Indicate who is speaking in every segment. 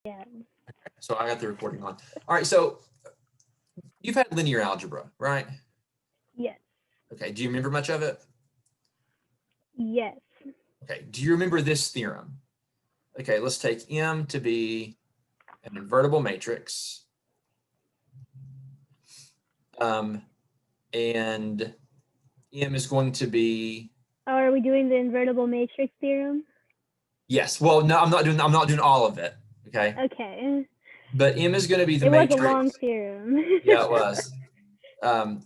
Speaker 1: Yeah.
Speaker 2: So I got the recording on. All right, so you've had linear algebra, right?
Speaker 1: Yes.
Speaker 2: Okay, do you remember much of it?
Speaker 1: Yes.
Speaker 2: Okay, do you remember this theorem? Okay, let's take M to be an invertible matrix. And M is going to be,
Speaker 1: Oh, are we doing the invertible matrix theorem?
Speaker 2: yes, well, no, I'm not doing all of it, okay?
Speaker 1: Okay.
Speaker 2: But M is going to be the
Speaker 1: It was a long
Speaker 2: matrix.
Speaker 1: theorem.
Speaker 2: Yeah, it was.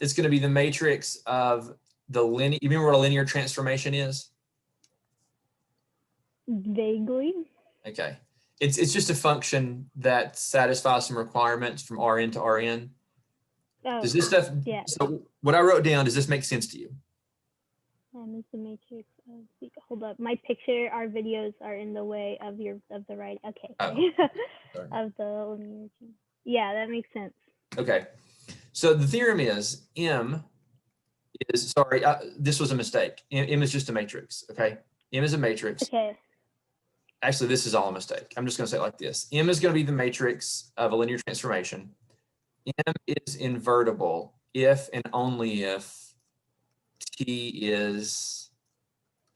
Speaker 2: It's going to be the matrix of the linear, you remember what a linear transformation is?
Speaker 1: Vaguely.
Speaker 2: Okay. It's just a function that satisfies some requirements from Rn to Rn.
Speaker 1: Oh,
Speaker 2: Does this stuff,
Speaker 1: yeah.
Speaker 2: so what I wrote down, does this make sense to you?
Speaker 1: Is the matrix. Hold up. My picture, our videos are in the way of the right. Okay.
Speaker 2: Oh, sorry.
Speaker 1: Of the linear. Yeah, that makes sense.
Speaker 2: Okay. So the theorem is M is, sorry, this was a mistake. M is just a matrix, okay? M is a matrix.
Speaker 1: Okay.
Speaker 2: Actually, this is all a mistake. I'm just going to say it like this. M is going to be the matrix of a linear transformation. M is invertible if and only if T is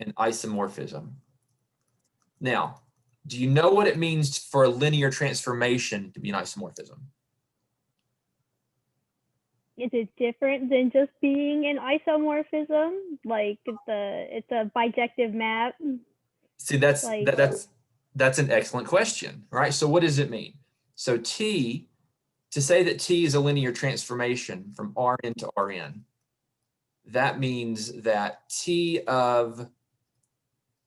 Speaker 2: an isomorphism. Now, do you know what it means for a linear transformation to be an isomorphism?
Speaker 1: Is it different than just being an isomorphism? Like it's a bijective map.
Speaker 2: See, that's an excellent question, right? So what does it mean? So T, to say that T is a linear transformation from Rn to Rn, that means that T of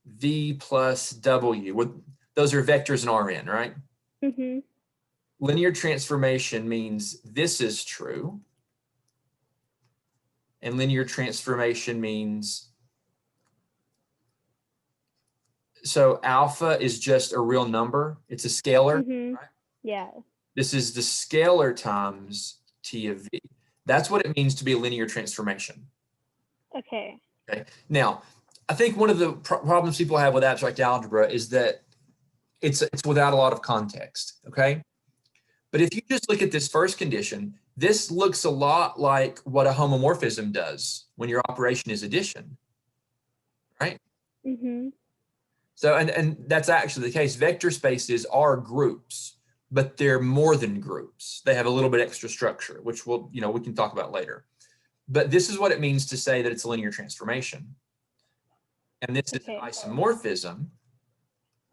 Speaker 2: V plus W, those are vectors in Rn, right?
Speaker 1: Mm-hmm.
Speaker 2: Linear transformation means this is true. And linear transformation means, so alpha is just a real number. It's a scalar.
Speaker 1: Mm-hmm.
Speaker 2: Right?
Speaker 1: Yeah.
Speaker 2: This is the scalar times T of V. That's what it means to be a linear transformation.
Speaker 1: Okay.
Speaker 2: Okay. Now, I think one of the problems people have with abstract algebra is that it's without a lot of context. Okay. But if you just look at this first condition, this looks a lot like what a homomorphism does when your operation is addition, right?
Speaker 1: Mm-hmm.
Speaker 2: So, and that's actually the case. Vector spaces are groups, but they're more than groups. They have a little bit extra structure, which we can talk about later. But this is what it means to say that it's a linear transformation. And this is an isomorphism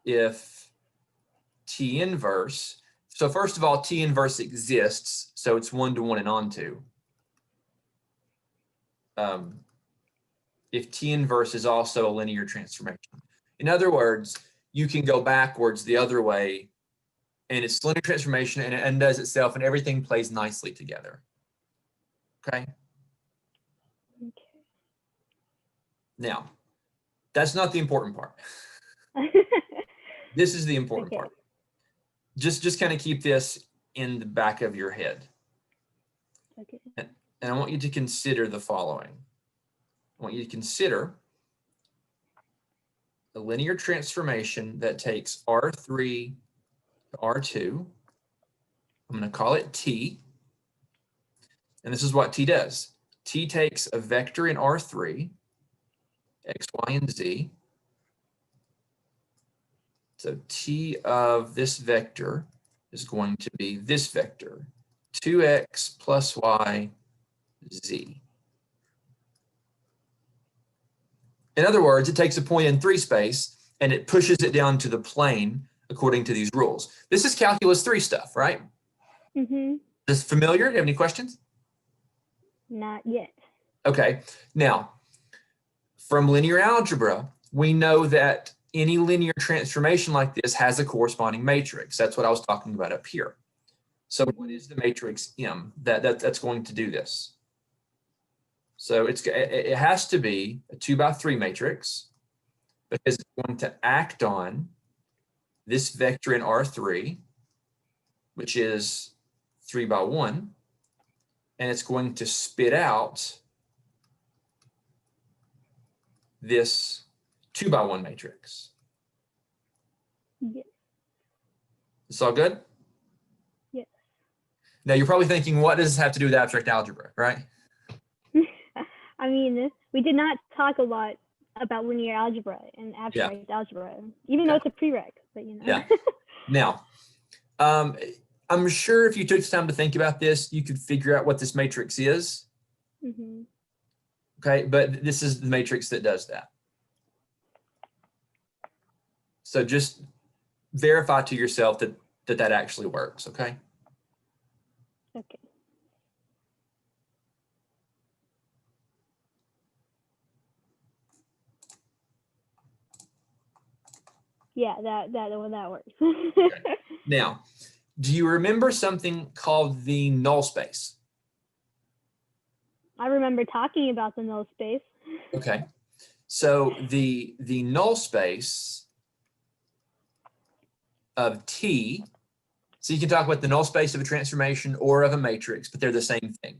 Speaker 2: if T inverse. So first of all, T inverse exists, so it's 1-to-1 and onto. If T inverse is also a linear transformation. In other words, you can go backwards the other way and it's linear transformation and it undoes itself and everything plays nicely together. Okay? Now, that's not the important part. This is the important part. Just kind of keep this in the back of your head.
Speaker 1: Okay.
Speaker 2: And I want you to consider the following. I want you to consider a linear transformation that takes R3 to R2. I'm going to call it T. And this is what T does. T takes a vector in R3, X, Y, and Z. So T of this vector is going to be this vector, 2x plus y, z. In other words, it takes a point in 3 space and it pushes it down to the plane according to these rules. This is calculus 3 stuff, right?
Speaker 1: Mm-hmm.
Speaker 2: Is this familiar? Do you have any questions?
Speaker 1: Not yet.
Speaker 2: Okay. Now, from linear algebra, we know that any linear transformation like this has a corresponding matrix. That's what I was talking about up here. So what is the matrix M that's going to do this? So it has to be a 2x3 matrix because it's going to act on this vector in R3, which is 3x1, and it's going to spit out this 2x1 matrix.
Speaker 1: Yes.
Speaker 2: It's all good?
Speaker 1: Yes.
Speaker 2: Now you're probably thinking, what does this have to do with abstract algebra, right?
Speaker 1: I mean, we did not talk a lot about linear algebra and abstract algebra, even though it's a prereq, but you know.
Speaker 2: Yeah. Now, I'm sure if you took some time to think about this, you could figure out what this matrix is.
Speaker 1: Mm-hmm.
Speaker 2: Okay, but this is the matrix that does that. So just verify to yourself that that actually works, okay?
Speaker 1: Okay. Yeah, that works.
Speaker 2: Okay. Now, do you remember something called the null space?
Speaker 1: I remember talking about the null space.
Speaker 2: Okay. So the null space of T, so you can talk about the null space of a transformation or of a matrix, but they're the same thing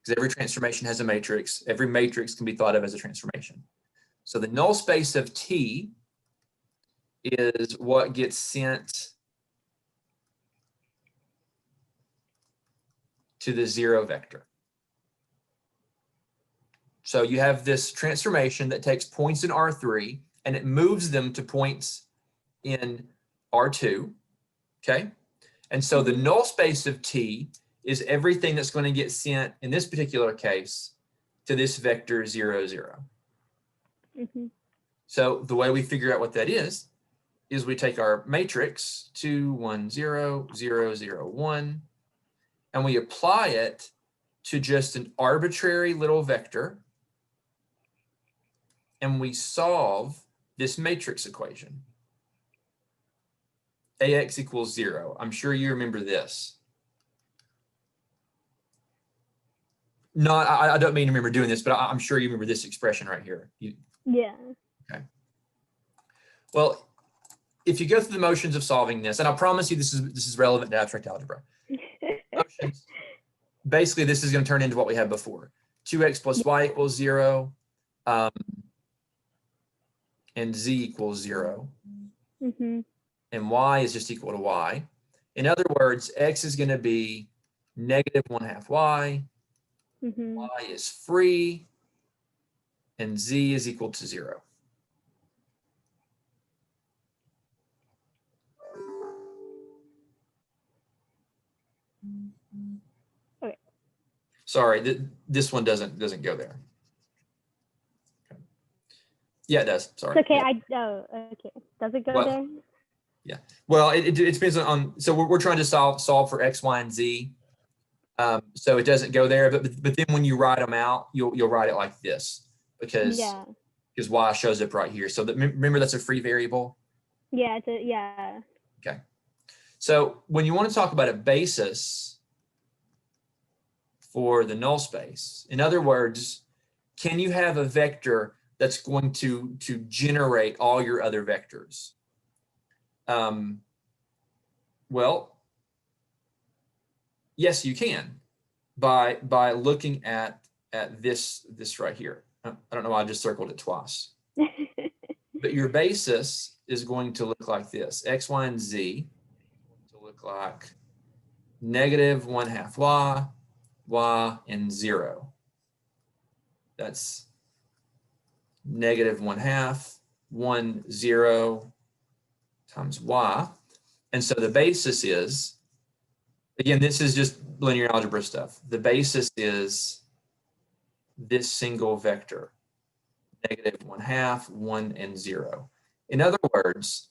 Speaker 2: because every transformation has a matrix. Every matrix can be thought of as a transformation. So the null space of T is what gets sent to the 0 vector. So you have this transformation that takes points in R3 and it moves them to points in R2, okay? And so the null space of T is everything that's going to get sent, in this particular case, to this vector 0, 0.
Speaker 1: Mm-hmm.
Speaker 2: So the way we figure out what that is we take our matrix 2, 1, 0, 0, 0, 1, and we apply it to just an arbitrary little vector, and we solve this matrix equation. AX equals 0. I'm sure you remember this. I don't mean to remember doing this, but I'm sure you remember this expression right here.
Speaker 1: Yeah.
Speaker 2: Okay. Well, if you go through the motions of solving this, and I promise you this is relevant to abstract algebra. Motions, basically, this is going to turn into what we had before. 2x plus y equals 0, and z equals 0.
Speaker 1: Mm-hmm.
Speaker 2: And y is just equal to y. In other words, x is going to be negative 1/2 y,
Speaker 1: Mm-hmm.
Speaker 2: y is free, and z is equal to 0.
Speaker 1: Okay.
Speaker 2: Sorry, this one doesn't go there. Okay. Yeah, it does. Sorry.
Speaker 1: It's okay.
Speaker 2: Yeah.
Speaker 1: Okay. Does it go there?
Speaker 2: Yeah. Well, it depends on. So we're trying to solve for x, y, and z. So it doesn't go there, but then when you write them out, you'll write it like this because y shows up right here. So remember that's a free variable.
Speaker 1: Yeah. Yeah.
Speaker 2: Okay. So when you want to talk about a basis for the null space, in other words, can you have a vector that's going to generate all your other vectors? Well, yes, you can by looking at this right here. I don't know why I just circled it twice. But your basis is going to look like this. X, y, and z to look like negative 1/2 y, y, and 0. That's negative 1/2, 1, 0 times y. And so the basis is, again, this is just linear algebra stuff. The basis is this single vector, negative 1/2, 1, and 0. In other words,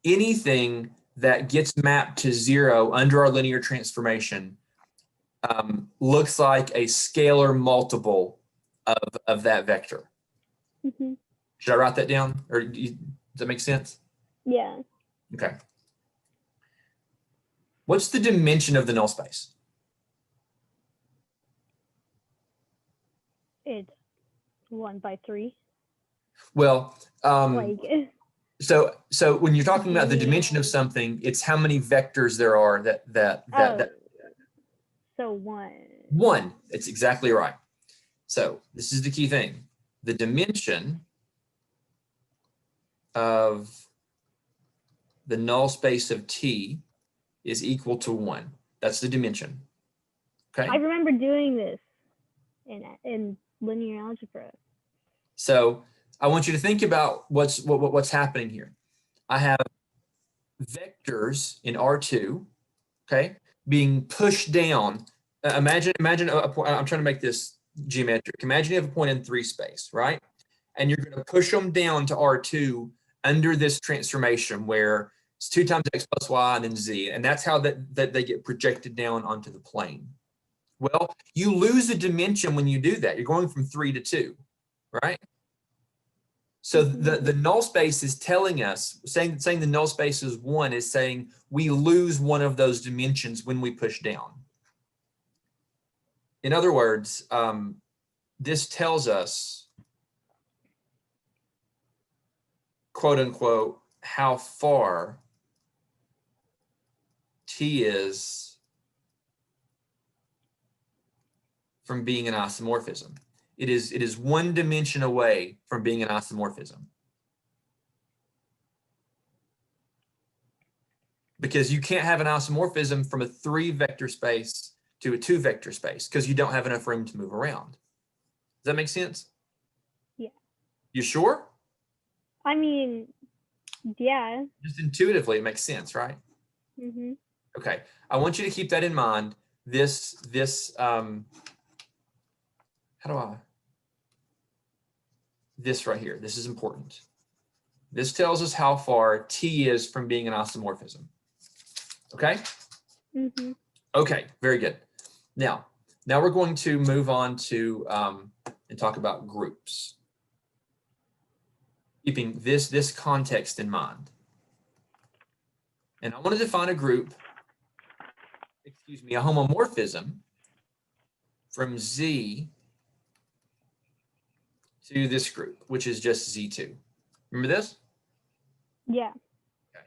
Speaker 2: anything that gets mapped to 0 under our linear transformation looks like a scalar multiple of that vector.
Speaker 1: Mm-hmm.
Speaker 2: Should I write that down? Or does that make sense?
Speaker 1: Yeah.
Speaker 2: Okay. What's the dimension of the null space?
Speaker 1: It's 1/3.
Speaker 2: Well,
Speaker 1: Like.
Speaker 2: so when you're talking about the dimension of something, it's how many vectors there are that
Speaker 1: So 1.
Speaker 2: 1. It's exactly right. So this is the key thing. The dimension of the null space of T is equal to 1. That's the dimension. Okay.
Speaker 1: I remember doing this in linear algebra.
Speaker 2: So I want you to think about what's happening here. I have vectors in R2, okay, being pushed down. Imagine a point. I'm trying to make this geometric. Imagine you have a point in 3 space, right? And you're going to push them down to R2 under this transformation where it's 2 times x plus y and then z, and that's how that they get projected down onto the plane. Well, you lose a dimension when you do that. You're going from 3 to 2, right? So the null space is telling us, saying the null space is 1 is saying we lose one of those dimensions when we push down. In other words, this tells us, quote unquote, how far T is from being an isomorphism. It is 1 dimension away from being an isomorphism. Because you can't have an isomorphism from a 3 vector space to a 2 vector space because you don't have enough room to move around. Does that make sense?
Speaker 1: Yeah.
Speaker 2: You sure?
Speaker 1: I mean, yeah.
Speaker 2: Just intuitively, it makes sense, right?
Speaker 1: Mm-hmm.
Speaker 2: Okay. I want you to keep that in mind. This right here, this is important. This tells us how far T is from being an isomorphism. Okay?
Speaker 1: Mm-hmm.
Speaker 2: Okay, very good. Now we're going to move on to and talk about groups. Keeping this context in mind. And I want to define a group, a homomorphism from Z to this group, which is just Z2. Remember this?
Speaker 1: Yeah.
Speaker 2: Okay.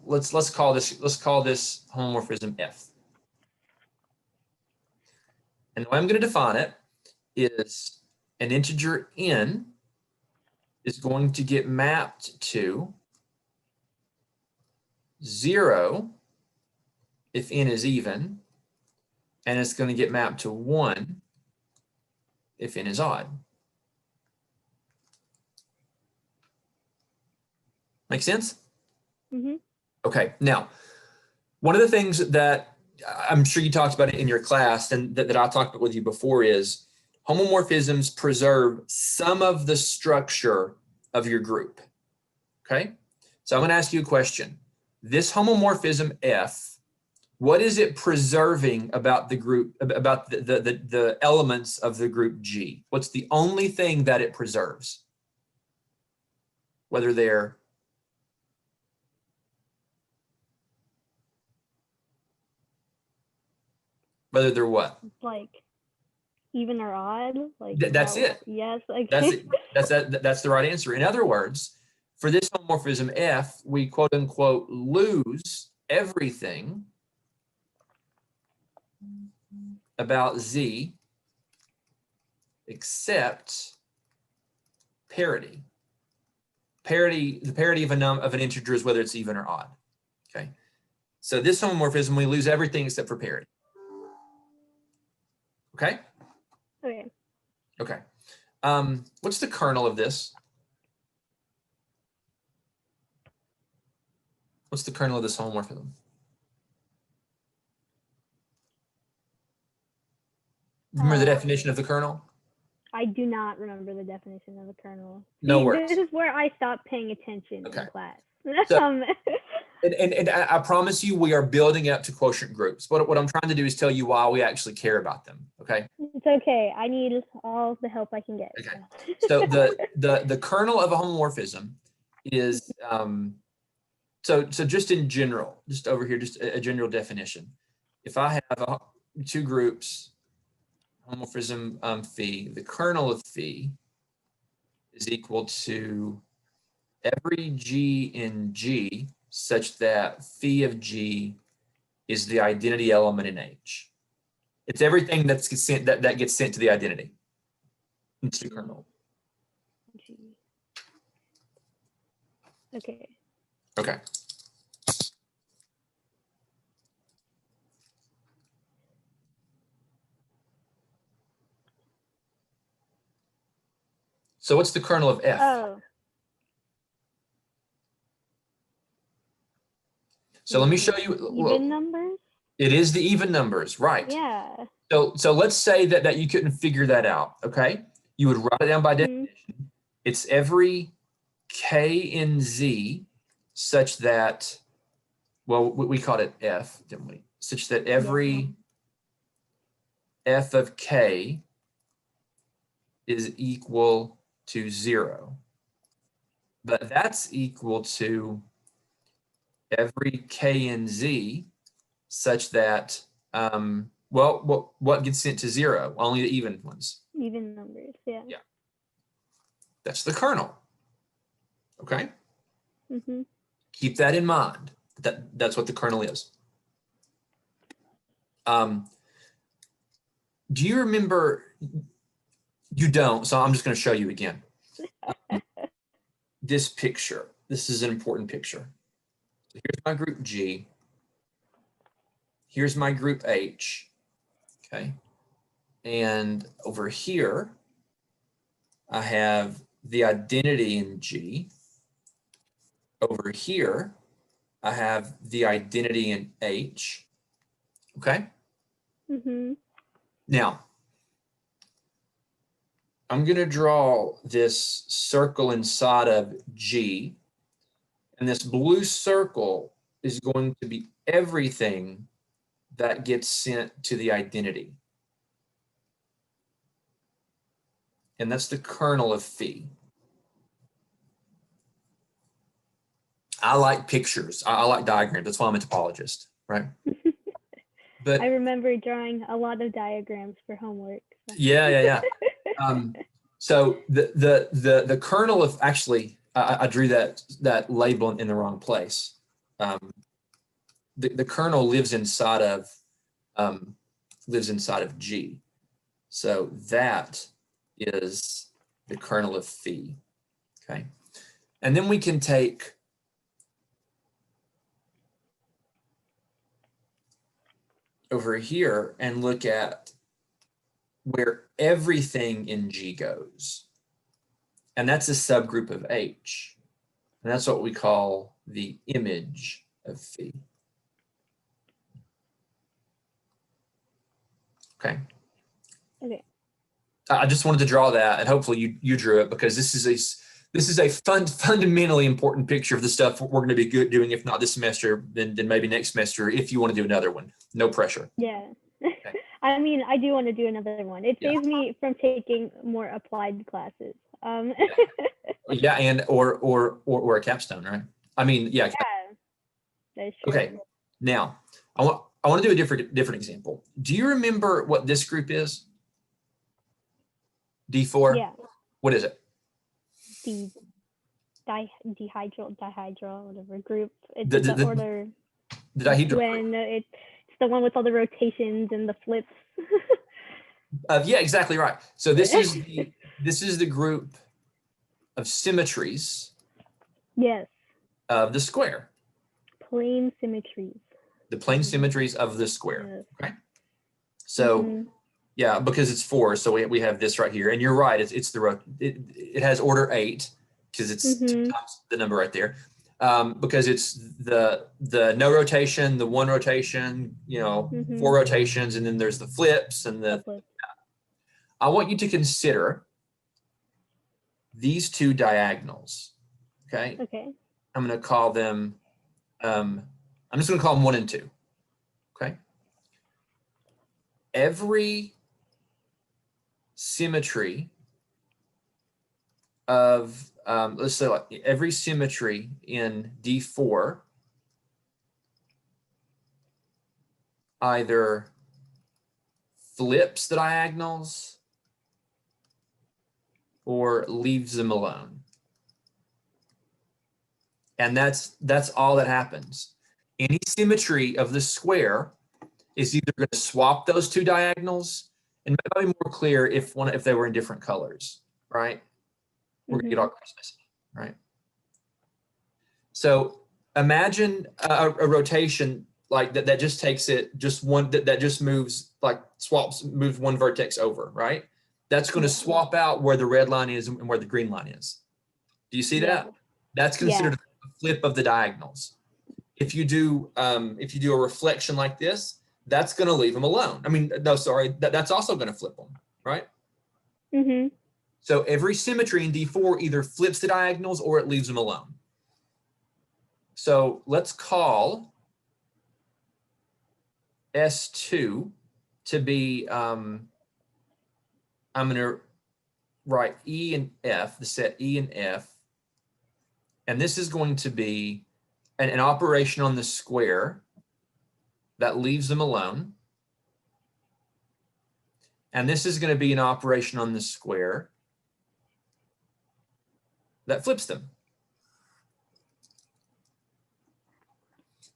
Speaker 2: Let's call this homomorphism F. And the way I'm going to define it is an integer n is going to get mapped to 0 if n is even, and it's going to get mapped to 1 if n is odd. Make sense?
Speaker 1: Mm-hmm.
Speaker 2: Okay, now, one of the things that I'm sure you talked about it in your class and that I talked about with you before is homomorphisms preserve some of the structure of your group. Okay, so I'm going to ask you a question. This homomorphism F, what is it preserving about the group, about the elements of the group G? What's the only thing that it preserves? Whether they're what?
Speaker 1: Like even or odd? Like
Speaker 2: That's it.
Speaker 1: Yes. Okay.
Speaker 2: That's it. That's the right answer. In other words, for this homomorphism F, we quote unquote lose everything about Z except parity. The parity of an integer is whether it's even or odd. Okay. So this homomorphism, we lose everything except for parity. Okay?
Speaker 1: Okay.
Speaker 2: Okay. What's the kernel of this? What's the kernel of this homomorphism? Remember the definition of the kernel?
Speaker 1: I do not remember the definition of a kernel.
Speaker 2: No
Speaker 1: See,
Speaker 2: worries.
Speaker 1: This is where I stopped paying attention
Speaker 2: Okay.
Speaker 1: in class.
Speaker 2: So, and I promise you, we are building up to quotient groups. What I'm trying to do is tell you why we actually care about them. Okay.
Speaker 1: It's okay. I need all the help I can get.
Speaker 2: Okay. So the kernel of a homomorphism is so just in general, just over here, just a general definition. If I have 2 groups, homomorphism phi, the kernel of phi is equal to every G in G such that phi of G is the identity element in H. It's everything that gets sent to the identity. It's the kernel.
Speaker 1: Okay.
Speaker 2: Okay. So what's the kernel of F?
Speaker 1: Oh.
Speaker 2: So let me show you.
Speaker 1: Even numbers?
Speaker 2: It is the even numbers, right?
Speaker 1: Yeah.
Speaker 2: So let's say that you couldn't figure that out, okay? You would write it down by
Speaker 1: Mhm.
Speaker 2: definition. It's every K in Z such that, well, we called it F, didn't we? Such that every F of K is equal to 0. But that's equal to every K in Z such that, well, what gets sent to 0? Only the even ones.
Speaker 1: Even numbers, yeah.
Speaker 2: Yeah. That's the kernel. Okay?
Speaker 1: Mm-hmm.
Speaker 2: Keep that in mind. That's what the kernel is. Do you remember? You don't, so I'm just going to show you again. This picture. This is an important picture. Here's my group G. Here's my group H. Okay. And over here, I have the identity in G. Over here, I have the identity in H. Okay.
Speaker 1: Mm-hmm.
Speaker 2: Now, I'm going to draw this circle inside of G. And this blue circle is going to be everything that gets sent to the identity. And that's the kernel of phi. I like pictures. I like diagrams. That's why I'm a topologist, right? But
Speaker 1: I remember drawing a lot of diagrams for homework. So.
Speaker 2: Yeah. So the kernel of, actually, I drew that label in the wrong place. The kernel lives inside of G. So that is the kernel of phi. Okay. And then we can take over here and look at where everything in G goes. And that's a subgroup of H. And that's what we call the image of phi. Okay.
Speaker 1: Okay.
Speaker 2: I just wanted to draw that, and hopefully you drew it, because this is a fundamentally important picture of the stuff we're going to be doing, if not this semester, then maybe next semester, if you want to do another one. No pressure.
Speaker 1: Yeah.
Speaker 2: Okay.
Speaker 1: I mean, I do want to do another one. It saves me from taking more applied classes.
Speaker 2: Yeah, and or a capstone, right? I mean, yeah.
Speaker 1: That's true.
Speaker 2: Okay. Now, I want to do a different example. Do you remember what this group is? D4?
Speaker 1: Yeah.
Speaker 2: What is it?
Speaker 1: The dihedral, whatever group. It's
Speaker 2: The
Speaker 1: the order.
Speaker 2: The dihedral.
Speaker 1: When it's the one with all the rotations and the flips.
Speaker 2: Yeah, exactly right. So this is the group of symmetries.
Speaker 1: Yes.
Speaker 2: Of the square.
Speaker 1: Plane symmetries.
Speaker 2: The plane symmetries of the square.
Speaker 1: Yes.
Speaker 2: Okay. So yeah, because it's 4, so we have this right here, and you're right. It has order 8 because it's 2 times the number right there. Because it's the no rotation, the 1 rotation, 4 rotations, and then there's the flips and the. I want you to consider these 2 diagonals. Okay.
Speaker 1: Okay.
Speaker 2: I'm going to call them. I'm just going to call them 1 and 2. Okay. Every symmetry of let's say like every symmetry in D4 either flips the diagonals or leaves them alone. And that's all that happens. Any symmetry of the square is either going to swap those 2 diagonals, and it might be more clear if they were in different colors, right? We're going to get all Christmas, right? So imagine a rotation like that just takes it just one that just moves, like moves 1 vertex over, right? that's going to swap out where the red line is and where the green line is. Do you see that? That's considered a flip of the diagonals. If you do a reflection like this, that's going to leave them alone. I mean, no, sorry, that's also going to flip them, right?
Speaker 1: Mm-hmm.
Speaker 2: So every symmetry in D4 either flips the diagonals or it leaves them alone. So let's call S2 to be, I'm going to write E and F, the set E and F. And this is going to be an operation on the square that leaves them alone. And this is going to be an operation on the square that flips them.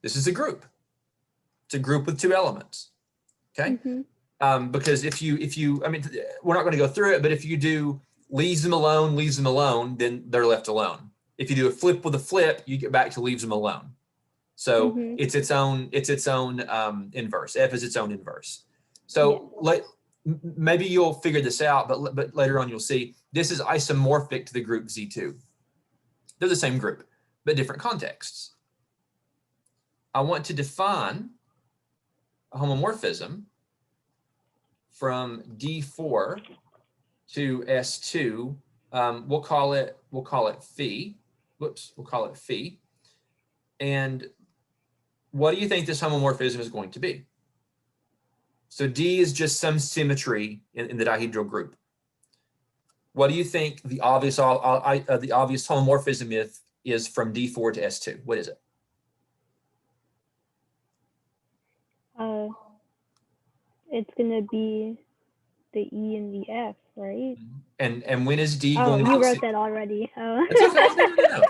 Speaker 2: This is a group. It's a group with two elements. Okay.
Speaker 1: Mm-hmm.
Speaker 2: Because if you, I mean, we're not going to go through it, but if you do leaves them alone, then they're left alone. If you do a flip with a flip, you get back to leaves them alone. So it's its own inverse. F is its own inverse. So maybe you'll figure this out, but later on you'll see this is isomorphic to the group Z2. They're the same group, but different contexts. I want to define a homomorphism from D4 to S2. We'll call it phi. Whoops, we'll call it phi. And what do you think this homomorphism is going to be? So D is just some symmetry in the dihedral group. What do you think the obvious homomorphism is from D4 to S2? What is it?
Speaker 1: It's gonna be the E and the F, right?
Speaker 2: And when is D
Speaker 1: going?
Speaker 2: Oh,
Speaker 1: you wrote that already. Oh.
Speaker 2: It's okay. No.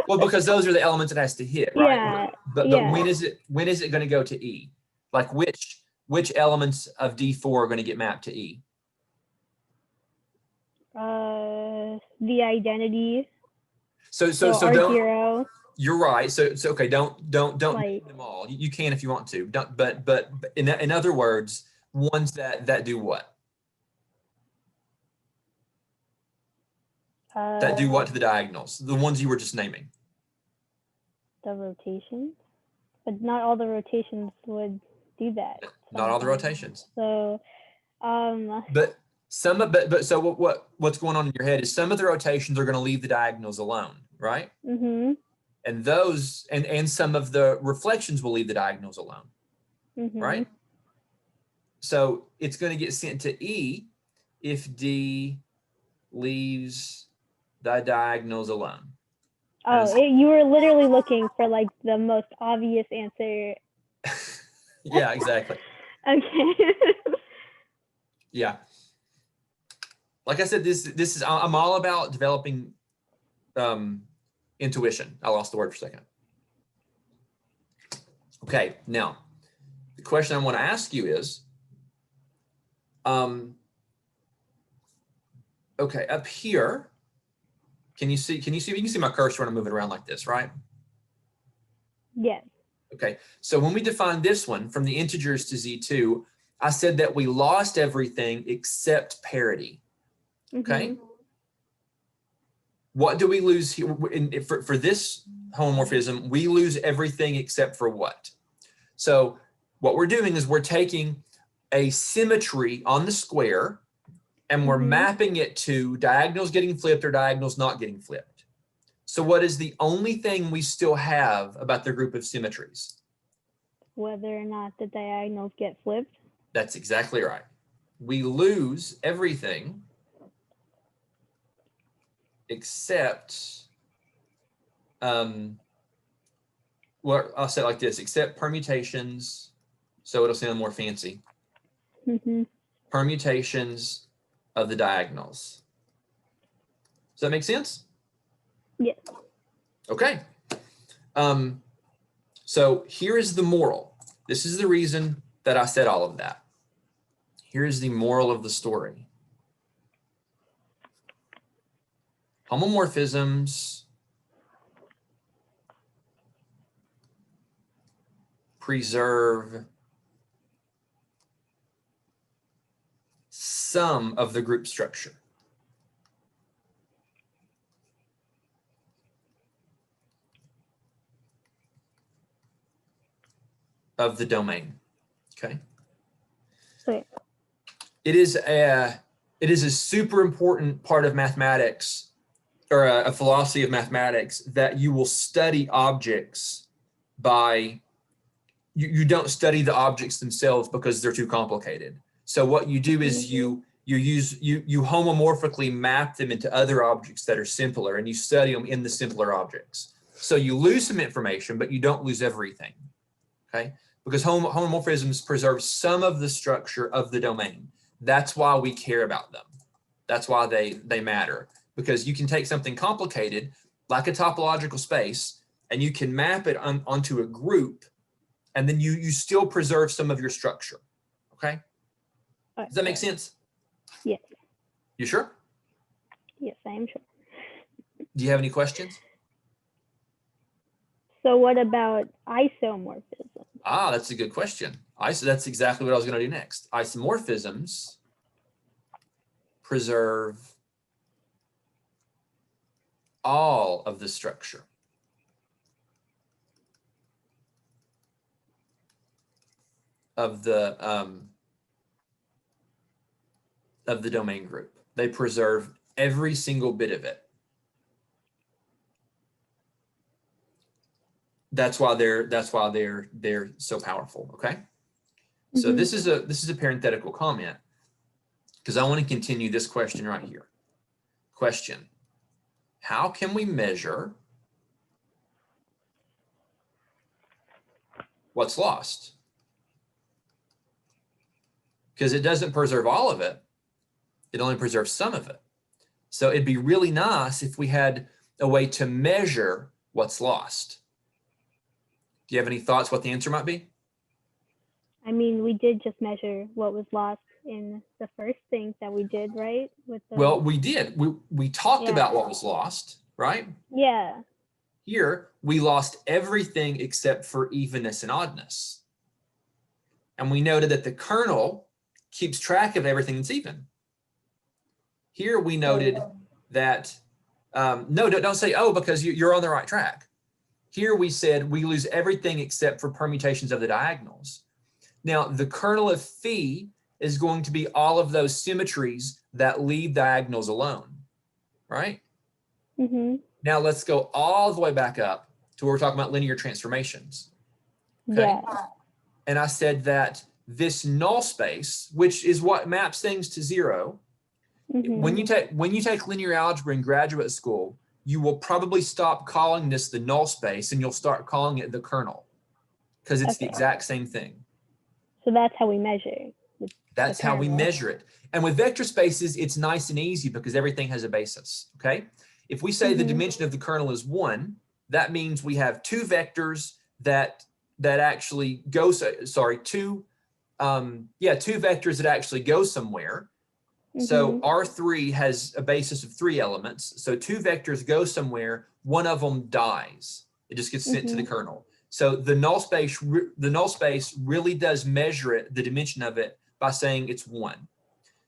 Speaker 2: Well, because those are the elements it has to hit, right?
Speaker 1: Yeah.
Speaker 2: But when is it going to go to E? Like which elements of D4 are going to get mapped to E?
Speaker 1: The identity.
Speaker 2: So
Speaker 1: R0.
Speaker 2: You're right. So okay. Don't
Speaker 1: like,
Speaker 2: name them all. You can if you want to. Don't. But in other words, ones that do what? That do what to the diagonals? The ones you were just naming.
Speaker 1: The rotations, but not all the rotations would do that.
Speaker 2: Not all the rotations.
Speaker 1: So,
Speaker 2: But so what's going on in your head is some of the rotations are going to leave the diagonals alone, right?
Speaker 1: Mm-hmm.
Speaker 2: And those and some of the reflections will leave the diagonals alone, right? So it's going to get sent to E if D leaves the diagonals alone.
Speaker 1: Oh, you were literally looking for like the most obvious answer.
Speaker 2: Yeah, exactly.
Speaker 1: Okay.
Speaker 2: Yeah. Like I said, this is I'm all about developing intuition. I lost the word for a second. Okay, now the question I want to ask you is, okay, up here, can you see my cursor when I move it around like this, right?
Speaker 1: Yes.
Speaker 2: Okay, so when we define this one from the integers to Z2, I said that we lost everything except parity. Okay. What do we lose here? For this homomorphism, we lose everything except for what? So what we're doing is we're taking a symmetry on the square and we're mapping it to diagonals getting flipped or diagonals not getting flipped. So what is the only thing we still have about the group of symmetries?
Speaker 1: Whether or not the diagonals get flipped.
Speaker 2: That's exactly right. We lose everything except, well, I'll say it like this, except permutations, so it'll sound more fancy. Permutations of the diagonals. Does that make sense?
Speaker 1: Yes.
Speaker 2: Okay. So here is the moral. This is the reason that I said all of that. Here's the moral of the story. Homomorphisms preserve sum of the group structure? Of the domain, okay?
Speaker 1: Okay.
Speaker 2: It is a super important part of mathematics, or a philosophy of mathematics, that you will study objects by, you don't study the objects themselves because they're too complicated. So what you do is you homomorphically map them into other objects that are simpler, and you study them in the simpler objects. So you lose some information, but you don't lose everything, okay? Because homomorphisms preserve some of the structure of the domain. That's why we care about them. That's why they matter, because you can take something complicated like a topological space and you can map it onto a group, and then you still preserve some of your structure, okay? Does that make sense?
Speaker 1: Yes.
Speaker 2: You sure?
Speaker 1: Yes, I am sure.
Speaker 2: Do you have any questions?
Speaker 1: So what about isomorphism?
Speaker 2: Ah, that's a good question. That's exactly what I was going to do next. Isomorphisms preserve all of the structure of the domain group. They preserve every single bit of it. That's why they're so powerful. Okay. So this is a parenthetical comment, because I want to continue this question right here. Question: how can we measure what's lost? Because it doesn't preserve all of it. It only preserves some of it. So it'd be really nice if we had a way to measure what's lost. Do you have any thoughts what the answer might be?
Speaker 1: I mean, we did just measure what was lost in the first things that we did, right?
Speaker 2: Well, we did. We talked about what was lost, right?
Speaker 1: Yeah.
Speaker 2: Here, we lost everything except for evenness and oddness. And we noted that the kernel keeps track of everything that's even. Here, we noted that, no, don't say, oh, because you're on the right track. Here, we said we lose everything except for permutations of the diagonals. Now, the kernel of phi is going to be all of those symmetries that leave diagonals alone, right? Now, let's go all the way back up to where we're talking about linear transformations. Okay? Yeah. And I said that this null space, which is what maps things to zero, when you take linear algebra in graduate school, you will probably stop calling this the null space and you'll start calling it the kernel, because it's the exact same thing.
Speaker 1: So that's how we measure.
Speaker 2: That's how we measure it. And with vector spaces, it's nice and easy because everything has a basis, okay? If we say the dimension of the kernel is 1, that means we have two vectors that actually go, two vectors that actually go somewhere. So R3 has a basis of 3 elements. So 2 vectors go somewhere, one of them dies. It just gets sent to the kernel. So the null space really does measure it, the dimension of it, by saying it's 1.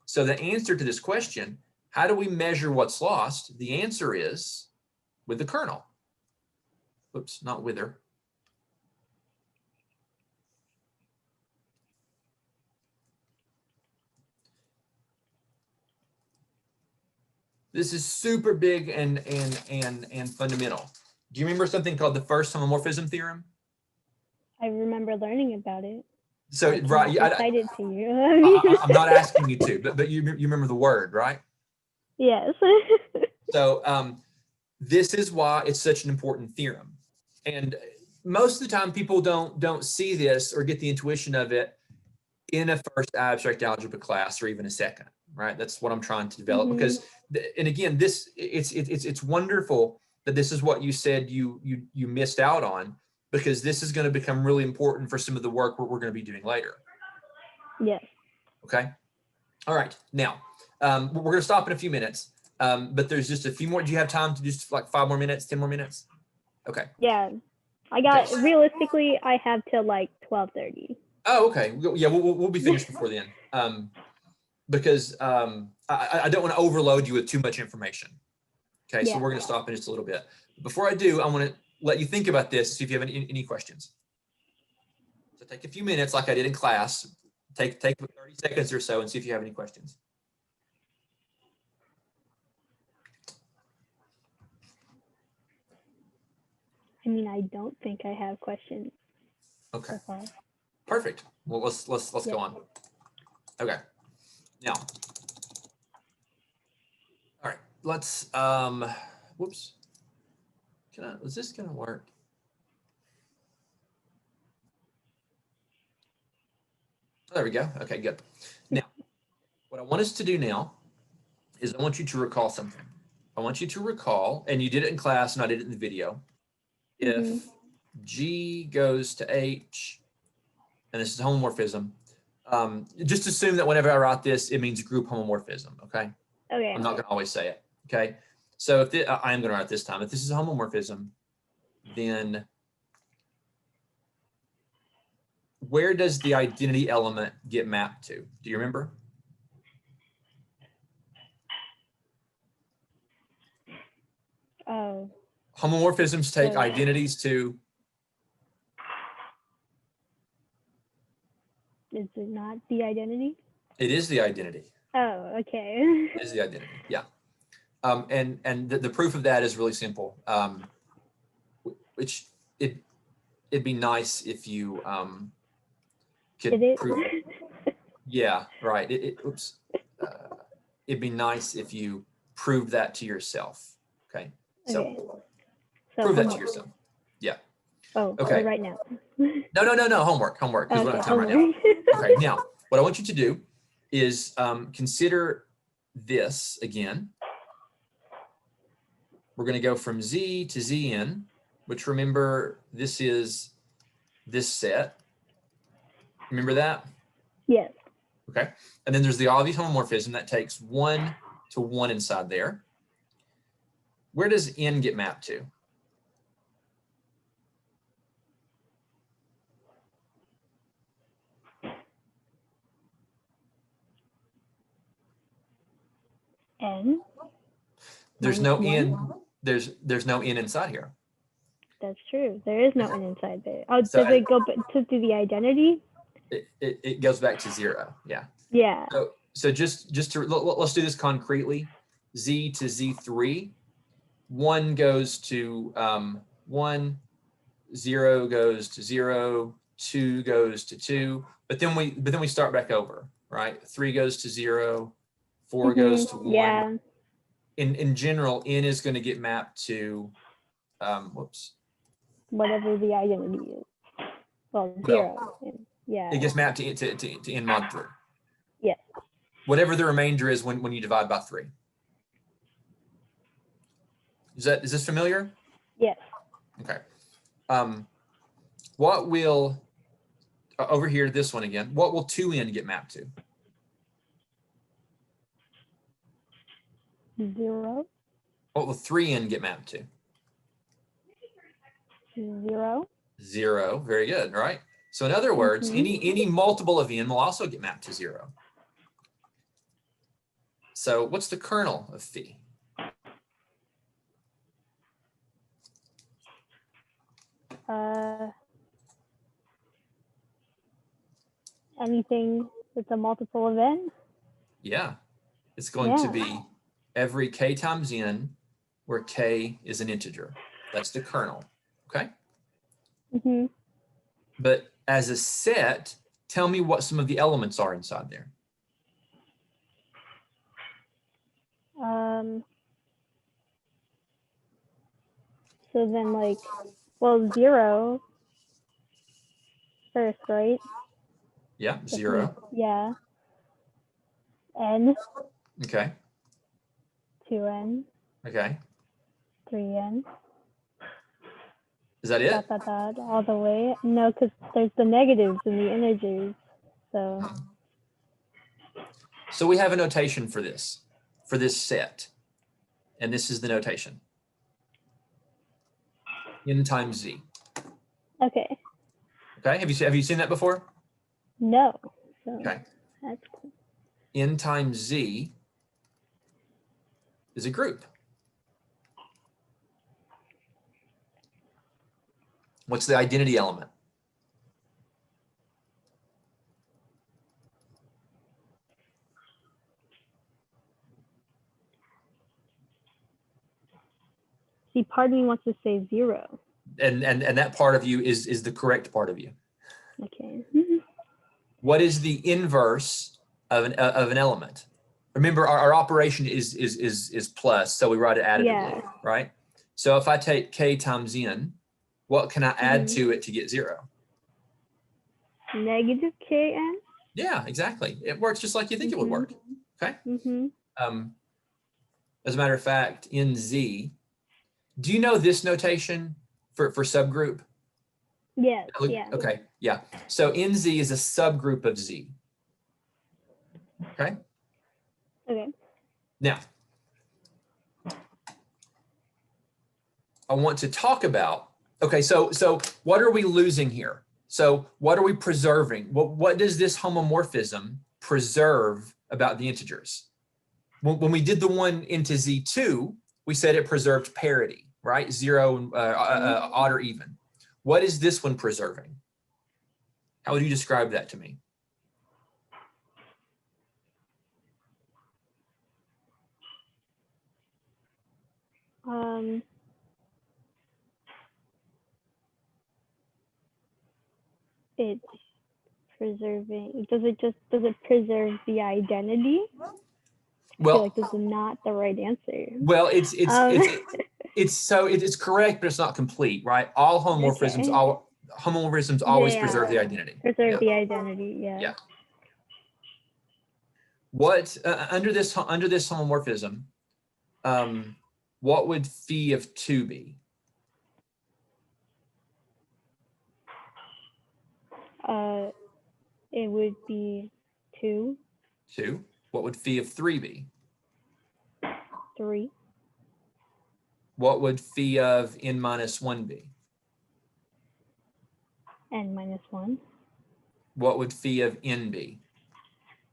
Speaker 2: So the answer to this question, how do we measure what's lost? The answer is with the kernel. Oops, not with her. This is super big and fundamental. Do you remember something called the first homomorphism theorem?
Speaker 1: I remember learning about it.
Speaker 2: So right,
Speaker 1: I cited to you.
Speaker 2: I'm not asking you to, but you remember the word, right?
Speaker 1: Yes.
Speaker 2: So this is why it's such an important theorem. And most of the time, people don't see this or get the intuition of it in a first abstract algebra class or even a second, right? That's what I'm trying to develop because, and again, this it's wonderful that this is what you said you missed out on, because this is going to become really important for some of the work we're going to be doing later.
Speaker 1: Yes.
Speaker 2: Okay. All right. Now, we're going to stop in a few minutes, but there's just a few more. Do you have time to just like 5 more minutes, 10 more minutes? Okay.
Speaker 1: Yeah. I got, realistically, I have till like 12:30.
Speaker 2: Oh, okay. Yeah, we'll be finished before then. because I don't want to overload you with too much information. Okay, so
Speaker 1: Yeah.
Speaker 2: we're going to stop in just a little bit. Before I do, I want to let you think about this, see if you have any questions. So take a few minutes like I did in class. Take 30 seconds or so and see if you have any questions.
Speaker 1: I mean, I don't think I have questions
Speaker 2: Okay,
Speaker 1: so far.
Speaker 2: perfect. Well, let's
Speaker 1: Yeah.
Speaker 2: go on. Okay, now, all right, let's, whoops. Is this gonna work? There we go. Okay, good. Now, what I want us to do now is I want you to recall something. I want you to recall, and you did it in class and I did it in the video.
Speaker 1: Mhm.
Speaker 2: If G goes to H, and this is homomorphism, just assume that whenever I write this, it means group homomorphism, okay?
Speaker 1: Okay.
Speaker 2: I'm not gonna always say it, okay? So if I am gonna write this time, if this is a homomorphism, then where does the identity element get mapped to? Do you remember?
Speaker 1: Oh,
Speaker 2: Homomorphisms take
Speaker 1: So-
Speaker 2: identities to,
Speaker 1: is it not the identity?
Speaker 2: it is the identity.
Speaker 1: Oh, okay.
Speaker 2: It is the identity, yeah. And the proof of that is really simple. Which it'd be nice if you could
Speaker 1: Is it?
Speaker 2: prove. Yeah, right. Oops. It'd be nice if you prove that to yourself. Okay. So
Speaker 1: Okay. So
Speaker 2: prove that to
Speaker 1: homework.
Speaker 2: yourself. Yeah.
Speaker 1: Oh,
Speaker 2: Okay.
Speaker 1: right now.
Speaker 2: No. Homework. Because we don't
Speaker 1: Okay,
Speaker 2: have time right now.
Speaker 1: homework.
Speaker 2: Okay. Now, what I want you to do is consider this again. We're going to go from Z to Zn, which remember this is this set. Remember that?
Speaker 1: Yes.
Speaker 2: Okay. And then there's the obvious homomorphism that takes 1 to 1 inside there. Where does N get mapped to?
Speaker 1: N.
Speaker 2: There's no
Speaker 1: minus
Speaker 2: N.
Speaker 1: one?
Speaker 2: There's no N inside here.
Speaker 1: That's true. There is no N inside there. Oh,
Speaker 2: So
Speaker 1: does it go to the identity?
Speaker 2: It goes back to 0. Yeah.
Speaker 1: Yeah.
Speaker 2: So just to let's do this concretely. Z to Z3, 1 goes to 1, 0 goes to 0, 2 goes to 2, but then we start back over, right? 3 goes to 0, 4 goes to 1.
Speaker 1: Yeah.
Speaker 2: In general, N is going to get mapped to whoops.
Speaker 1: Whatever the identity is. Well, 0. Yeah.
Speaker 2: It gets mapped to N mod 3.
Speaker 1: Yes.
Speaker 2: Whatever the remainder is when you divide by 3. Is this familiar?
Speaker 1: Yes.
Speaker 2: Okay. What will over here, this one again, what will 2N get mapped to?
Speaker 1: 0.
Speaker 2: What will 3N get mapped to?
Speaker 1: 0.
Speaker 2: 0. Very good, right? So in other words, any multiple of N will also get mapped to 0. So what's the kernel of phi?
Speaker 1: Anything that's a multiple of N?
Speaker 2: Yeah, it's going to be every k times N where k is an integer. That's the kernel, okay?
Speaker 1: Mm-hmm.
Speaker 2: But as a set, tell me what some of the elements are inside there.
Speaker 1: So then like, well, 0 first, right?
Speaker 2: Yeah, 0.
Speaker 1: Yeah. N.
Speaker 2: Okay.
Speaker 1: 2N.
Speaker 2: Okay.
Speaker 1: 3N.
Speaker 2: Is that it?
Speaker 1: All the way. No, because there's the negatives and the integers.
Speaker 2: So we have a notation for this set. And this is the notation. N times Z.
Speaker 1: Okay.
Speaker 2: Okay, have you seen that before?
Speaker 1: No. So
Speaker 2: Okay.
Speaker 1: that's cool.
Speaker 2: n times z is a group. What's the identity element?
Speaker 1: See, part of me wants to say 0.
Speaker 2: And that part of you is the correct part of you.
Speaker 1: Okay.
Speaker 2: What is the inverse of an element? Remember, our operation is plus, so we write it additively,
Speaker 1: Yeah.
Speaker 2: right? So if I take k times n, what can I add to it to get 0?
Speaker 1: Negative kn.
Speaker 2: Yeah, exactly. It works just like you think it would work. Okay. As a matter of fact, in Z, do you know this notation for subgroup?
Speaker 1: Yes. Yeah.
Speaker 2: Okay. Yeah. So NZ is a subgroup of Z. Okay.
Speaker 1: Okay.
Speaker 2: Now, I want to talk about, okay, so what are we losing here? So what are we preserving? What does this homomorphism preserve about the integers? When we did the one into Z2, we said it preserved parity, right? 0, odd or even. What is this one preserving? How would you describe that to me?
Speaker 1: It's preserving. Does it preserve the identity?
Speaker 2: Well,
Speaker 1: I feel like this is not the right answer.
Speaker 2: Well, it's correct, but it's not complete, right? All homomorphisms,
Speaker 1: Okay.
Speaker 2: homomorphisms always preserve the identity.
Speaker 1: Preserve the identity. Yeah.
Speaker 2: Yeah. What under this homomorphism, what would phi of 2 be?
Speaker 1: It would be 2.
Speaker 2: 2. What would phi of 3 be?
Speaker 1: 3.
Speaker 2: What would phi of n minus 1 be?
Speaker 1: N minus 1.
Speaker 2: What would phi of n be?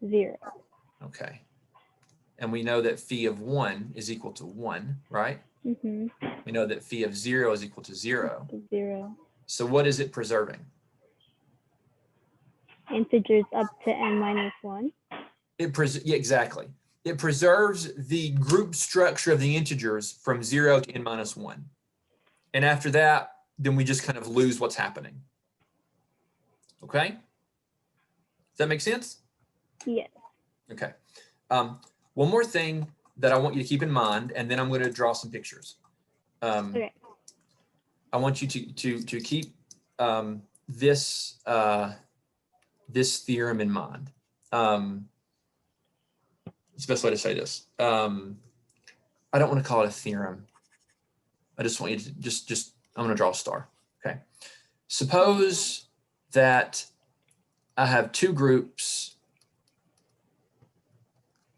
Speaker 1: 0.
Speaker 2: Okay. And we know that phi of 1 is equal to 1, right?
Speaker 1: We
Speaker 2: know that phi of 0 is equal to 0.
Speaker 1: 0.
Speaker 2: So what is it preserving?
Speaker 1: Integers up to n minus 1.
Speaker 2: Yeah, exactly. It preserves the group structure of the integers from 0 to n minus 1. And after that, then we just kind of lose what's happening. Okay? Does that make sense?
Speaker 1: Yes.
Speaker 2: Okay. One more thing that I want you to keep in mind, and then I'm going to draw some pictures.
Speaker 1: Okay.
Speaker 2: I want you to keep this this theorem in mind. It's the best way to say this. I don't want to call it a theorem. I just want you to just I'm going to draw a star. Okay. Suppose that I have two groups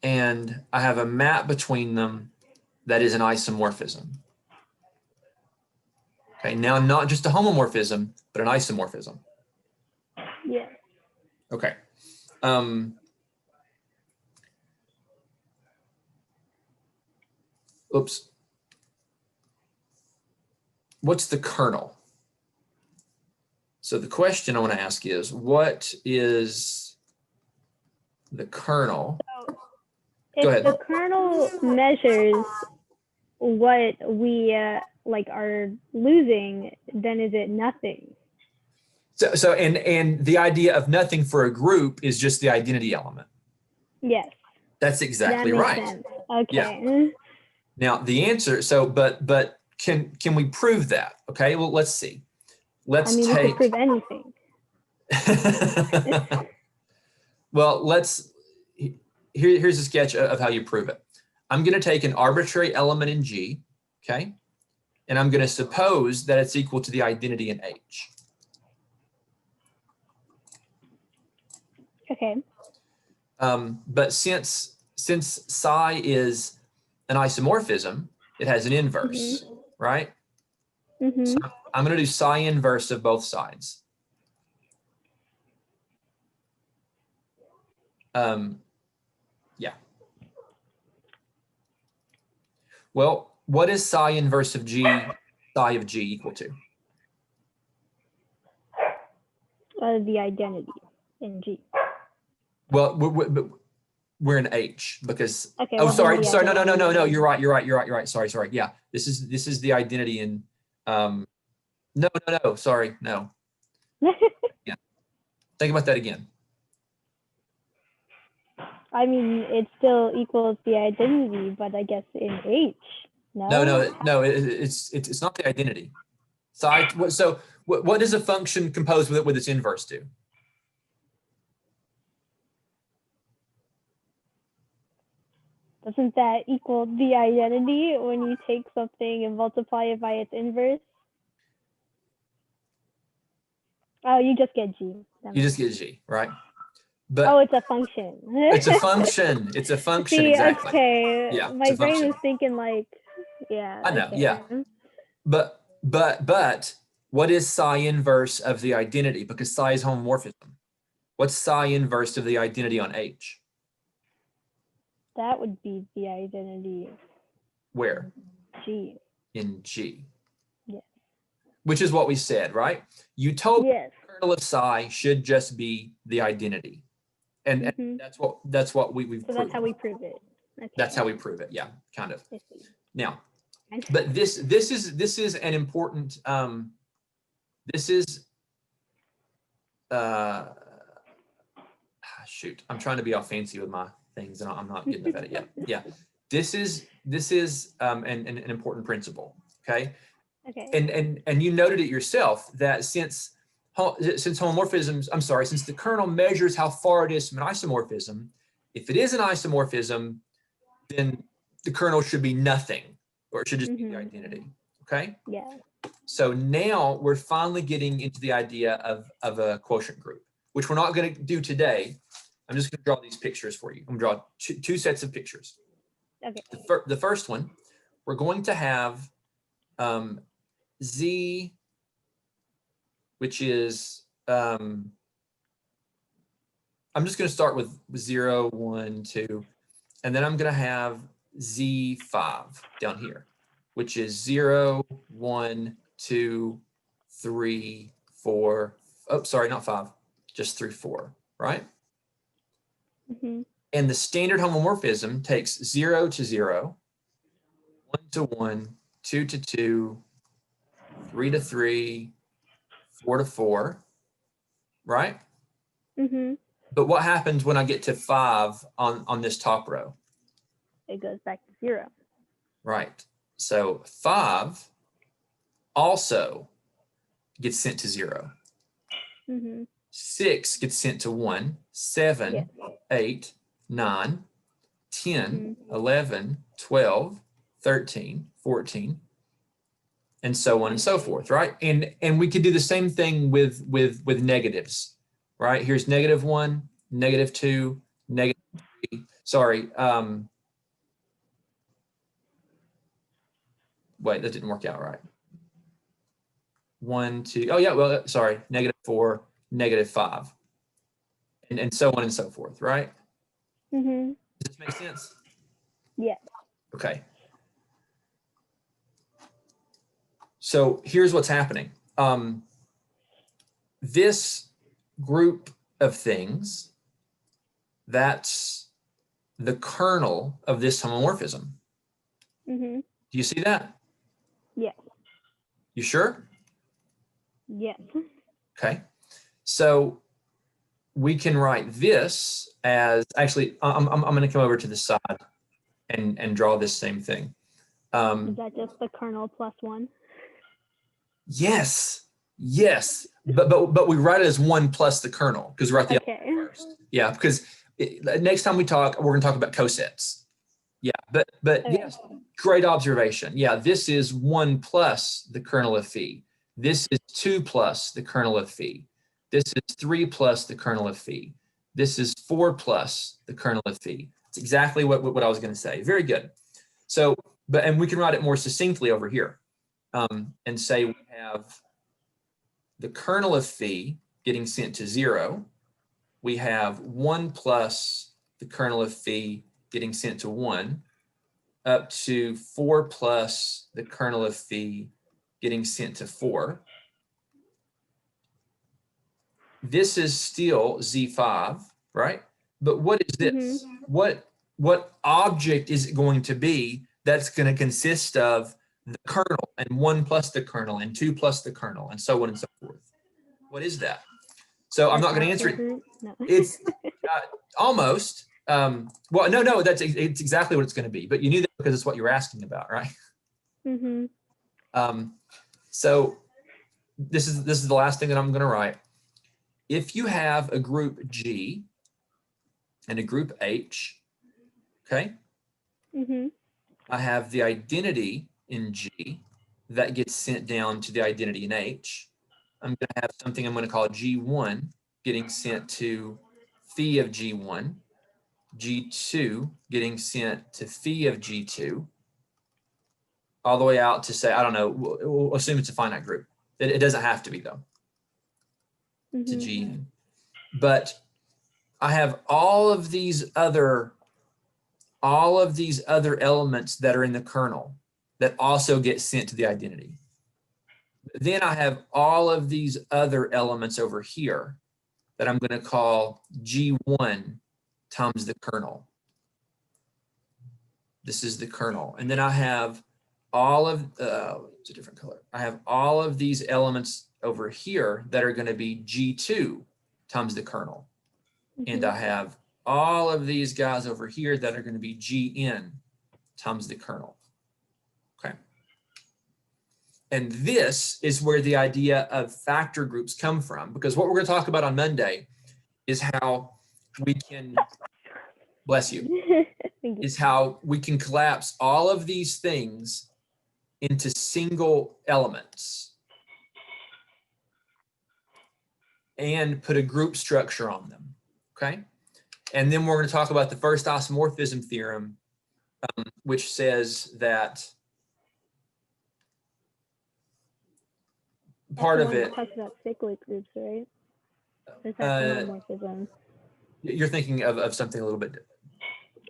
Speaker 2: and I have a map between them that is an isomorphism. Okay, now not just a homomorphism, but an isomorphism.
Speaker 1: Yeah.
Speaker 2: Okay. Oops. What's the kernel? So the question I want to ask is, what is the kernel?
Speaker 1: So
Speaker 2: Go
Speaker 1: if
Speaker 2: ahead.
Speaker 1: the kernel measures what we are losing, then is it nothing?
Speaker 2: So and the idea of nothing for a group is just the identity element.
Speaker 1: Yes.
Speaker 2: That's exactly
Speaker 1: that makes
Speaker 2: right.
Speaker 1: Sense. Okay.
Speaker 2: Yeah. Now the answer. So, but can we prove that? Okay. Well, let's see. Let's
Speaker 1: we
Speaker 2: take.
Speaker 1: could prove anything.
Speaker 2: Well, here's a sketch of how you prove it. I'm going to take an arbitrary element in G, okay, and I'm going to suppose that it's equal to the identity in H.
Speaker 1: Okay.
Speaker 2: But since psi is an isomorphism, it has an inverse, right? So I'm going to do psi inverse of both sides. Well, what is psi inverse of G, psi of G equal to?
Speaker 1: The identity in G.
Speaker 2: Well, we're in H because,
Speaker 1: Okay.
Speaker 2: oh,
Speaker 1: well, then the
Speaker 2: sorry, no,
Speaker 1: identity-
Speaker 2: you're right. Sorry. Yeah, this is the identity in, no, sorry, no. Yeah, think about that again.
Speaker 1: I mean, it still equals the identity, but I guess in H, no?
Speaker 2: No, it's not the identity. Psi, so what does a function composed with its inverse do?
Speaker 1: Doesn't that equal the identity when you take something and multiply it by its inverse? Oh, you just get G.
Speaker 2: You just get G, right?
Speaker 1: Oh,
Speaker 2: But
Speaker 1: it's a function.
Speaker 2: it's a function. It's a function,
Speaker 1: See,
Speaker 2: exactly.
Speaker 1: okay.
Speaker 2: Yeah,
Speaker 1: My
Speaker 2: it's a
Speaker 1: brain
Speaker 2: function.
Speaker 1: was thinking like, yeah.
Speaker 2: I know,
Speaker 1: okay.
Speaker 2: yeah. But what is psi inverse of the identity? Because psi is homomorphism. What's psi inverse of the identity on H?
Speaker 1: That would be the identity
Speaker 2: Where?
Speaker 1: G.
Speaker 2: In G.
Speaker 1: Yes.
Speaker 2: Which is what we said, right? You told me
Speaker 1: Yes.
Speaker 2: the kernel of psi should just be the identity. And
Speaker 1: Mhm.
Speaker 2: that's what we've
Speaker 1: So that's how
Speaker 2: proven.
Speaker 1: we prove it. Okay.
Speaker 2: That's how we prove it. Yeah, kind of.
Speaker 1: I see.
Speaker 2: Now, but this is an important this is shoot, I'm trying to be all fancy with my things and I'm not getting at it yet. Yeah, this is an important principle. Okay.
Speaker 1: Okay.
Speaker 2: And you noted it yourself that since homomorphisms, I'm sorry, since the kernel measures how far it is from an isomorphism, if it is an isomorphism, then the kernel should be nothing, or it should just be the identity. Okay.
Speaker 1: Yeah.
Speaker 2: So now we're finally getting into the idea of a quotient group, which we're not going to do today. I'm just going to draw these pictures for you. I'm going to draw two sets of pictures.
Speaker 1: Okay.
Speaker 2: The first one, we're going to have Z, which is, I'm just going to start with 0, 1, 2, and then I'm going to have Z5 down here, which is 0, 1, 2, 3, 4. Oh, sorry, not 5, just through 4, right?
Speaker 1: Mm-hmm.
Speaker 2: And the standard homomorphism takes 0 to 0, 1 to 1, 2 to 2, 3 to 3, 4 to 4, right?
Speaker 1: Mm-hmm.
Speaker 2: But what happens when I get to 5 on this top row?
Speaker 1: It goes back to 0.
Speaker 2: Right. So 5 also gets sent to 0.
Speaker 1: Mm-hmm.
Speaker 2: 6 gets sent to 1, 7,
Speaker 1: Yes.
Speaker 2: 8, 9, 10,
Speaker 1: Mm-hmm.
Speaker 2: 11, 12, 13, 14, and so on and so forth, right? And we could do the same thing with negatives, right? Here's -1, -2, -3. Sorry. Wait, that didn't work out right. 1, 2. Oh yeah, well, sorry, -4, -5, and so on and so forth, right?
Speaker 1: Mm-hmm.
Speaker 2: Does this make sense?
Speaker 1: Yeah.
Speaker 2: Okay. So here's what's happening. This group of things, that's the kernel of this homomorphism.
Speaker 1: Mm-hmm.
Speaker 2: Do you see that?
Speaker 1: Yes.
Speaker 2: You sure?
Speaker 1: Yes.
Speaker 2: Okay. So we can write this as, actually, I'm going to come over to the side and draw this same thing.
Speaker 1: Is that just the kernel plus 1?
Speaker 2: Yes. But we write it as 1 plus the kernel because we're at the
Speaker 1: Okay.
Speaker 2: first. Yeah, because next time we talk, we're going to talk about cosets. Yeah, but
Speaker 1: Okay.
Speaker 2: yes, great observation. Yeah, this is 1 plus the kernel of phi. This is 2 plus the kernel of phi. This is 3 plus the kernel of phi. This is 4 plus the kernel of phi. It's exactly what I was going to say. Very good. So, and we can write it more succinctly over here, and say we have the kernel of phi getting sent to 0. We have 1 plus the kernel of phi getting sent to 1. up to 4 plus the kernel of phi getting sent to 4. This is still Z5, right? But what is this? What object is it going to be that's going to consist of the kernel and 1 plus the kernel and 2 plus the kernel and so on and so forth? What is that? So I'm not going to answer it.
Speaker 1: No.
Speaker 2: It's almost. Well, no, it's exactly what it's going to be. But you knew that because it's what you were asking about, right? So this is the last thing that I'm going to write. If you have a group G and a group H, okay, I have the identity in G that gets sent down to the identity in H. I'm going to have something I'm going to call G1 getting sent to phi of G1, G2 getting sent to phi of G2, all the way out to say, I don't know, we'll assume it's a finite group. It doesn't have to be though, to Gn. But I have all of these other elements that are in the kernel that also get sent to the identity. Then I have all of these other elements over here that I'm going to call G1 times the kernel. This is the kernel. And then I have all of, it's a different color. I have all of these elements over here that are going to be G2 times the kernel. And I have all of these guys over here that are going to be Gn times the kernel. Okay. And this is where the idea of factor groups come from, because what we're going to talk about on Monday is how we can, bless you, is how we can collapse all of these things into single elements and put a group structure on them. Okay. And then we're going to talk about the first isomorphism theorem, which says that part of it
Speaker 1: talks about cyclic groups, right? Isomorphism.
Speaker 2: You're thinking of something a little bit different.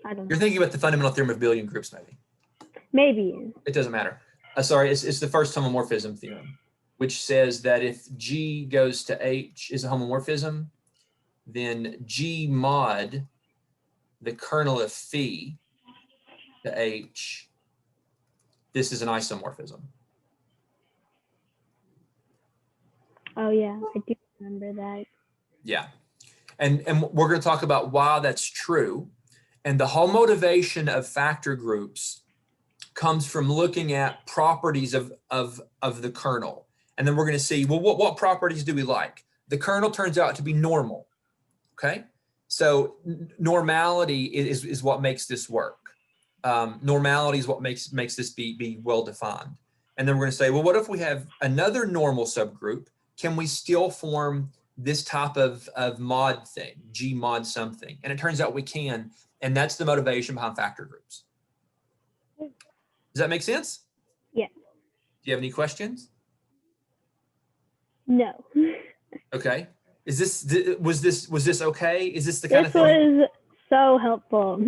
Speaker 1: I don't know.
Speaker 2: You're thinking about the fundamental theorem of billion groups, maybe.
Speaker 1: Maybe.
Speaker 2: It doesn't matter. Sorry, it's the first homomorphism theorem, which says that if G goes to H is a homomorphism, then G mod the kernel of phi to H, this is an isomorphism.
Speaker 1: Oh yeah, I do remember that.
Speaker 2: Yeah. And we're going to talk about why that's true. And the whole motivation of factor groups comes from looking at properties of the kernel. And then we're going to see, well, what properties do we like? The kernel turns out to be normal. Okay. So normality is what makes this work. Normality is what makes this be well defined. And then we're going to say, well, what if we have another normal subgroup? Can we still form this type of mod thing, G mod something? And it turns out we can. And that's the motivation behind factor groups. Does that make sense?
Speaker 1: Yeah.
Speaker 2: Do you have any questions?
Speaker 1: No.
Speaker 2: Okay. Was this okay? Is this the kind of thing?
Speaker 1: This was so helpful.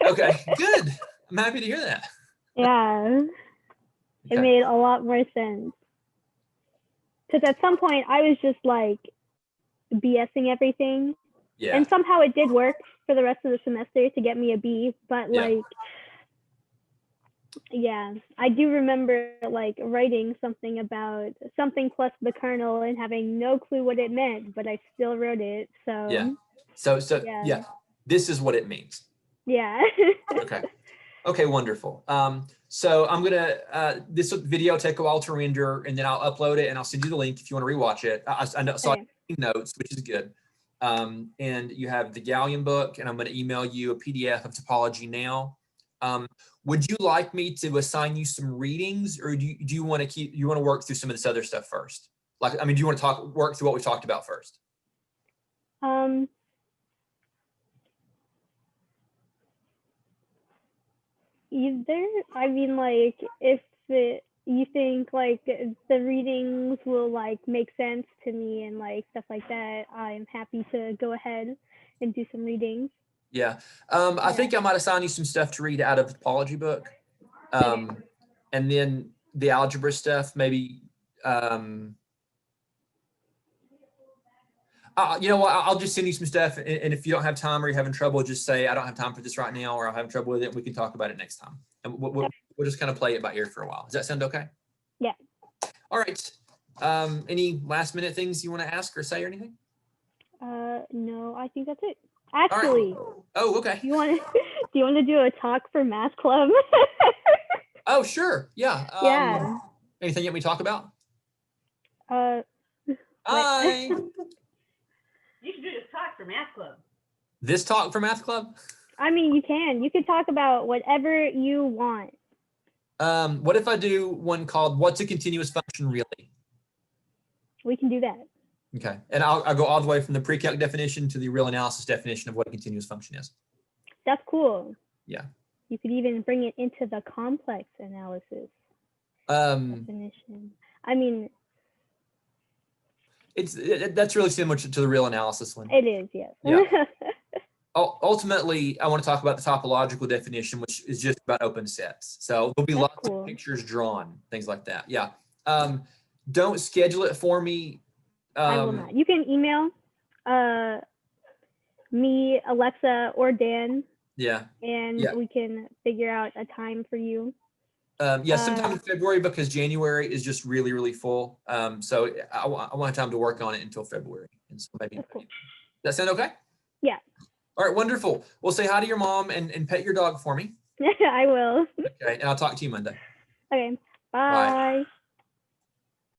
Speaker 2: Okay, good. I'm happy to hear that.
Speaker 1: Yeah. It
Speaker 2: Okay.
Speaker 1: made a lot more sense. Because at some point I was just like BSing everything.
Speaker 2: Yeah.
Speaker 1: And somehow it did work for the rest of the semester to get me a B. But
Speaker 2: Yeah.
Speaker 1: like, yeah, I do remember like writing something about something plus the kernel and having no clue what it meant, but I still wrote it. So
Speaker 2: Yeah. So
Speaker 1: Yeah.
Speaker 2: yeah, this is what it means.
Speaker 1: yeah.
Speaker 2: Okay. Okay, wonderful. So I'm gonna this video take a while to render, and then I'll upload it and I'll send you the link if you want to rewatch it. I know, so
Speaker 1: Okay.
Speaker 2: I take notes, which is good. And you have the Gallium book, and I'm going to email you a PDF of topology now. Would you like me to assign you some readings, or do you want to work through some of this other stuff first? Like, I mean, do you want to work through what we talked about first?
Speaker 1: Either. I mean, like, if you think like the readings will like make sense to me and like stuff like that, I'm happy to go ahead and do some readings.
Speaker 2: Yeah. I think I might assign you some stuff to read out of the topology book. And then the algebra stuff, maybe, you know what, I'll just send you some stuff. And if you don't have time or you're having trouble, just say, I don't have time for this right now, or I'm having trouble with it. We can talk about it next time. And we'll just kind of play it by ear for a while. Does that sound okay?
Speaker 1: Yeah.
Speaker 2: All right. Any last minute things you want to ask or say or anything?
Speaker 1: No, I think that's it. Actually,
Speaker 2: oh, okay.
Speaker 1: do you want to do a talk for math club?
Speaker 2: Oh, sure. Yeah.
Speaker 1: Yeah.
Speaker 2: Anything you want me to talk about?
Speaker 1: Hi.
Speaker 3: You should do this talk for math club.
Speaker 2: This talk for math club?
Speaker 1: I mean, you can talk about whatever you want.
Speaker 2: What if I do one called "What's a Continuous Function Really"?
Speaker 1: We can do that.
Speaker 2: Okay, and I'll go all the way from the pre-calc definition to the real analysis definition of what a continuous function is.
Speaker 1: That's cool.
Speaker 2: Yeah.
Speaker 1: You could even bring it into the complex analysis definition. I mean,
Speaker 2: that's really similar to the real analysis one.
Speaker 1: It is, yes.
Speaker 2: Yeah. Ultimately, I want to talk about the topological definition, which is just about open sets. So there'll be lots of pictures drawn, things like that. Yeah. Don't schedule it for me.
Speaker 1: I will not. You can email me, Alexa, or Dan.
Speaker 2: Yeah.
Speaker 1: And we can figure out a time for you.
Speaker 2: Yeah, sometime in February, because January is just really, really full. So I want time to work on it until February. And so maybe. Cool. Does that sound okay?
Speaker 1: Yeah.
Speaker 2: All right, wonderful. Well, say hi to your mom and pet your dog for me.
Speaker 1: I will.
Speaker 2: Okay, and I'll talk to you Monday.
Speaker 1: Okay. Bye. Bye.